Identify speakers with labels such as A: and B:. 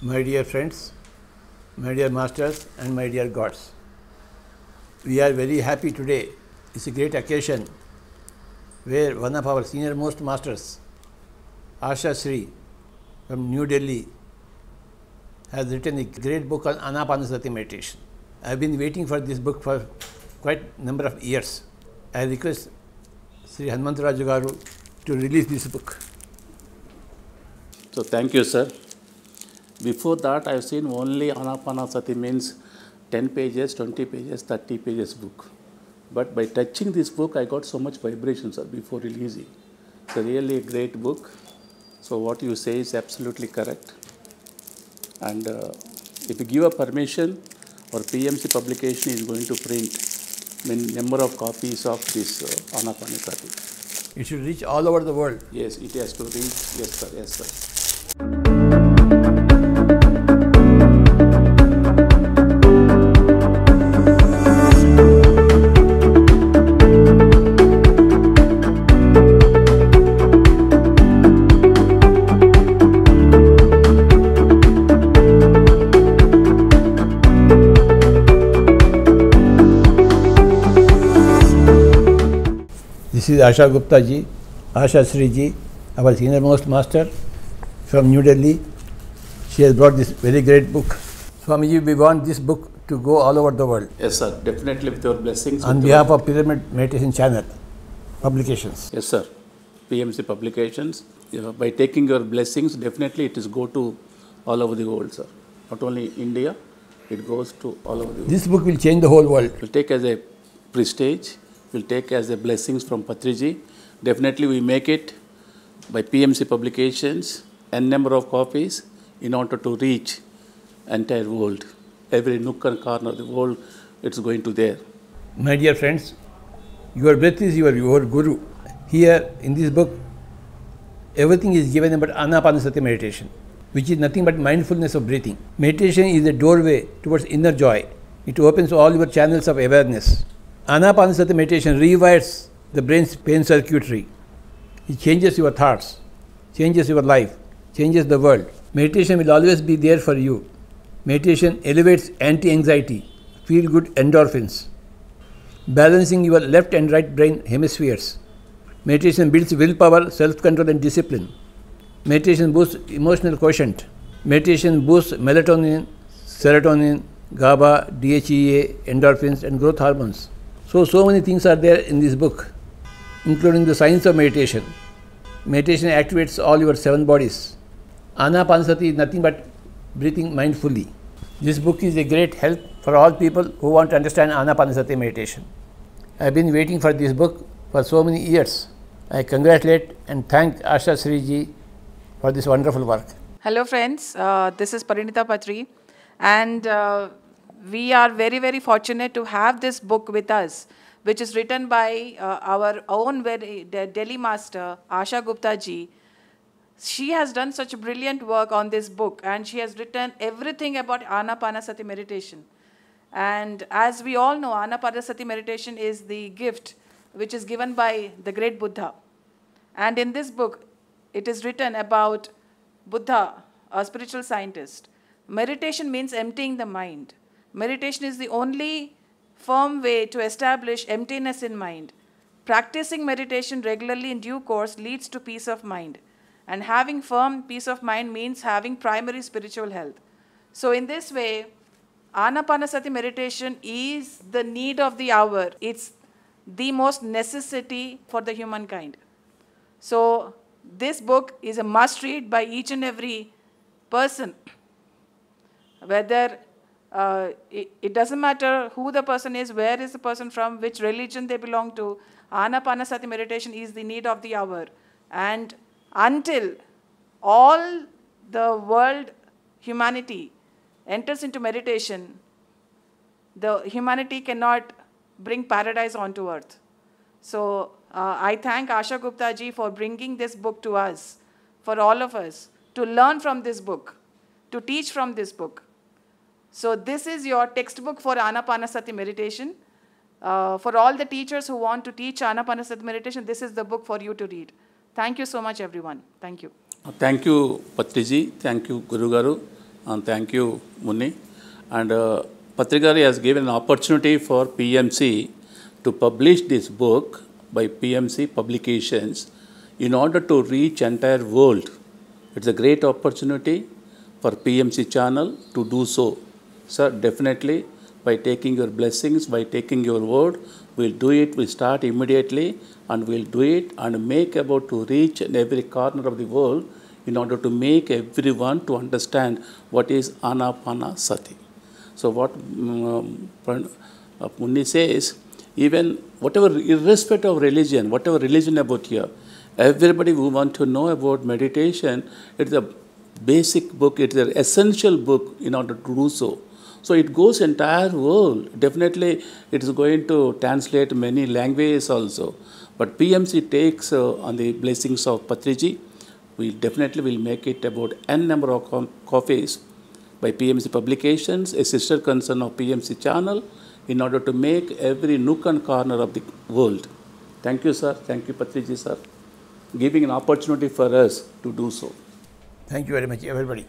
A: My dear friends, my dear masters and my dear gods, we are very happy today. It's a great occasion where one of our senior most masters, Asha Sri from New Delhi, has written a great book on Anapanasati meditation. I have been waiting for this book for quite a number of years. I request Sri Hanumantaraju Garu to release this book.
B: So thank you, sir. Before that, I've seen only Anapanasati means 10 pages, 20 pages, 30 pages book. But by touching this book, I got so much vibration, sir, before releasing. It's a really a great book. So what you say is absolutely correct. And if you give a permission, our PMC publication is going to print number of copies of this Anapanasati.
A: It should reach all over the world.
B: Yes, it has to reach. Yes, sir. Yes, sir.
A: This is Asha Gupta ji, Asha Sri ji, our senior most master from New Delhi. She has brought this very great book. Swamiji, we want this book to go all over the world.
B: Yes, sir. Definitely with your blessings.
A: On behalf of Pyramid Meditation Channel Publications.
B: Yes, sir. PMC Publications. By taking your blessings, definitely it is go to all over the world, sir. Not only India, it goes to all over the world.
A: This book will change the whole world.
B: We'll take as a prestige. We'll take as a blessings from Patriji. Definitely we make it by PMC Publications, n number of copies in order to reach entire world. Every nook and corner of the world, it's going to there.
A: My dear friends, your breath is your guru. Here in this book, everything is given about Anapanasati meditation, which is nothing but mindfulness of breathing. Meditation is a doorway towards inner joy. It opens all your channels of awareness. Anapanasati meditation rewires the brain's pain circuitry. It changes your thoughts, changes your life, changes the world. Meditation will always be there for you. Meditation elevates anti-anxiety, feel-good endorphins, balancing your left and right brain hemispheres. Meditation builds willpower, self-control and discipline. Meditation boosts emotional quotient. Meditation boosts melatonin, serotonin, GABA, DHEA, endorphins and growth hormones. So many things are there in this book, including the science of meditation. Meditation activates all your 7 bodies. Anapanasati is nothing but breathing mindfully. This book is a great help for all people who want to understand Anapanasati meditation. I have been waiting for this book for so many years. I congratulate and thank Asha Sri ji for this wonderful work.
C: Hello friends, this is Parinita Patri, and we are very, very fortunate to have this book with us, which is written by our own Delhi master, Asha Gupta ji. She has done such brilliant work on this book, and she has written everything about Anapanasati meditation. And as we all know, Anapanasati meditation is the gift which is given by the great Buddha. And in this book, it is written about Buddha, a spiritual scientist. Meditation means emptying the mind. Meditation is the only firm way to establish emptiness in mind. Practicing meditation regularly in due course leads to peace of mind. And having firm peace of mind means having primary spiritual health. So in this way, Anapanasati meditation is the need of the hour. It's the most necessity for the humankind. So this book is a must read by each and every person. Whether it doesn't matter who the person is, where is the person from, which religion they belong to, Anapanasati meditation is the need of the hour. And until all the world humanity enters into meditation, the humanity cannot bring paradise onto earth. So I thank Asha Gupta ji for bringing this book to us, for all of us, to learn from this book, to teach from this book. So this is your textbook for Anapanasati meditation. For all the teachers who want to teach Anapanasati meditation, this is the book for you to read. Thank you so much, everyone. Thank you.
B: Thank you, Patriji. Thank you, Guru Garu. and thank you, Munni. And Patrikari has given an opportunity for PMC to publish this book by PMC Publications in order to reach entire world. It's a great opportunity for PMC channel to do so. Sir, definitely by taking your blessings, by taking your word, we'll do it, we'll start immediately and we'll do it and make about to reach in every corner of the world in order to make everyone to understand what is Anapanasati. So what Munni says, even whatever, irrespective of religion, whatever religion about here, everybody who want to know about meditation, it's a basic book, it's an essential book in order to do so. So it goes entire world. Definitely it is going to translate many languages also. But PMC takes on the blessings of Patriji. We definitely will make it about n number of copies by PMC Publications, a sister concern of PMC channel, in order to make every nook and corner of the world. Thank you, sir. Thank you, Patriji, sir, giving an opportunity for us to do so.
A: Thank you very much, everybody.